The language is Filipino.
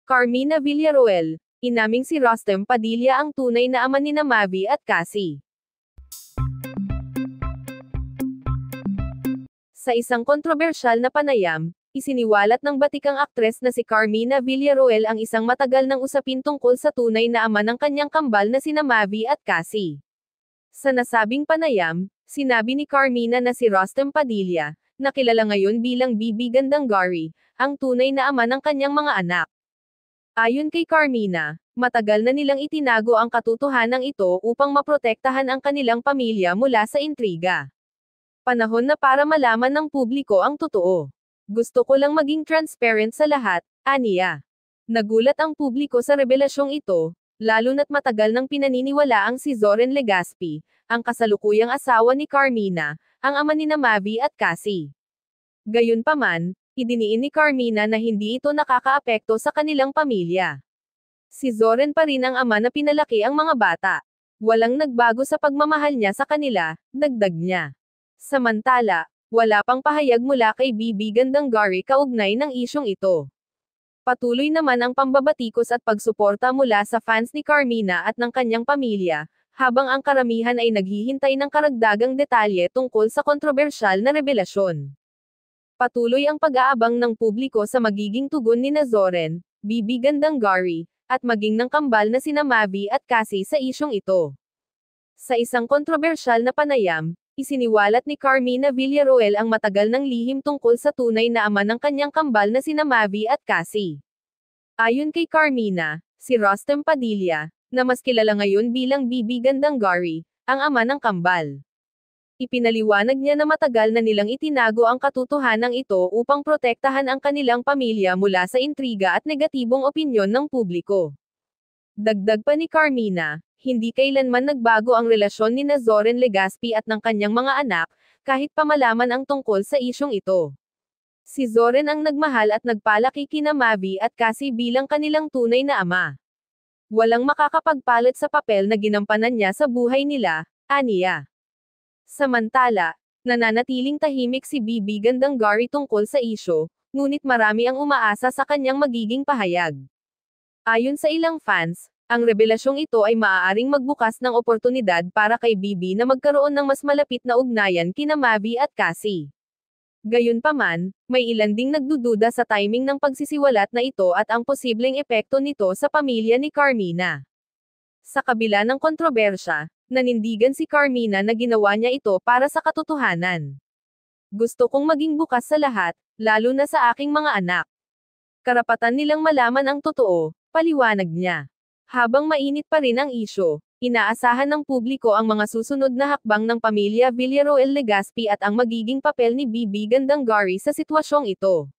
Carmina Villaruel, inaming si Rostem Padilla ang tunay na ama nina Mavi at Cassie. Sa isang kontrobersyal na panayam, isiniwalat ng batikang aktres na si Carmina Villaruel ang isang matagal ng usapin tungkol sa tunay na ama ng kanyang kambal na sina Mavi at Cassie. Sa nasabing panayam, sinabi ni Carmina na si Rostem Padilla, na kilala ngayon bilang Bibi Gandangari, ang tunay na ama ng kanyang mga anak. Ayon kay Carmina, matagal na nilang itinago ang katotohanan ito upang maprotektahan ang kanilang pamilya mula sa intriga. Panahon na para malaman ng publiko ang totoo. Gusto ko lang maging transparent sa lahat, aniya. Nagulat ang publiko sa revelasyong ito, lalo na't matagal nang pinaniniwalaang si Zoren Legaspi, ang kasalukuyang asawa ni Carmina, ang ama nina Mavi at Cassie. Gayunpaman, idiniin ni Carmina na hindi ito nakakaapekto sa kanilang pamilya. Si Zoren pa rin ang ama na pinalaki ang mga bata. Walang nagbago sa pagmamahal niya sa kanila, dagdag niya. Samantala, wala pang pahayag mula kay Bibi Gandangari kaugnay ng isyong ito. Patuloy naman ang pambabatikos at pagsuporta mula sa fans ni Carmina at ng kanyang pamilya, habang ang karamihan ay naghihintay ng karagdagang detalye tungkol sa kontrobersyal na revelasyon. Patuloy ang pag-aabang ng publiko sa magiging tugon ni Zoren, Bibi Gandangari, at maging ng kambal na sina Mavi at Cassie sa isyong ito. Sa isang kontrobersyal na panayam, isiniwalat ni Carmina Villaruel ang matagal ng lihim tungkol sa tunay na ama ng kanyang kambal na sina Mavi at Cassie. Ayon kay Carmina, si Rostem Padilla, na mas kilala ngayon bilang Bibi Gandangari, ang ama ng kambal. Ipinaliwanag niya na matagal na nilang itinago ang katotohanan ito upang protektahan ang kanilang pamilya mula sa intriga at negatibong opinyon ng publiko. Dagdag pa ni Carmina, hindi kailanman nagbago ang relasyon ni Zoren Legaspi at ng kanyang mga anak, kahit pa malaman ang tungkol sa isyong ito. Si Zoren ang nagmahal at nagpalaki kina Mavi at Cassie bilang kanilang tunay na ama. Walang makakapagpalit sa papel na ginampanan niya sa buhay nila, aniya. Samantala, nananatiling tahimik si Bibi Gandangari tungkol sa isyo, ngunit marami ang umaasa sa kanyang magiging pahayag. Ayon sa ilang fans, ang revelasyong ito ay maaaring magbukas ng oportunidad para kay Bibi na magkaroon ng mas malapit na ugnayan kina Mavi at Cassie. Gayunpaman, may ilan ding nagdududa sa timing ng pagsisiwalat na ito at ang posibleng epekto nito sa pamilya ni Carmina. Sa kabila ng kontrobersya, nanindigan si Carmina na ginawa niya ito para sa katotohanan. Gusto kong maging bukas sa lahat, lalo na sa aking mga anak. Karapatan nilang malaman ang totoo, paliwanag niya. Habang mainit pa rin ang isyo, inaasahan ng publiko ang mga susunod na hakbang ng pamilya Villaruel Legaspi at ang magiging papel ni Bibi Gandangari sa sitwasyong ito.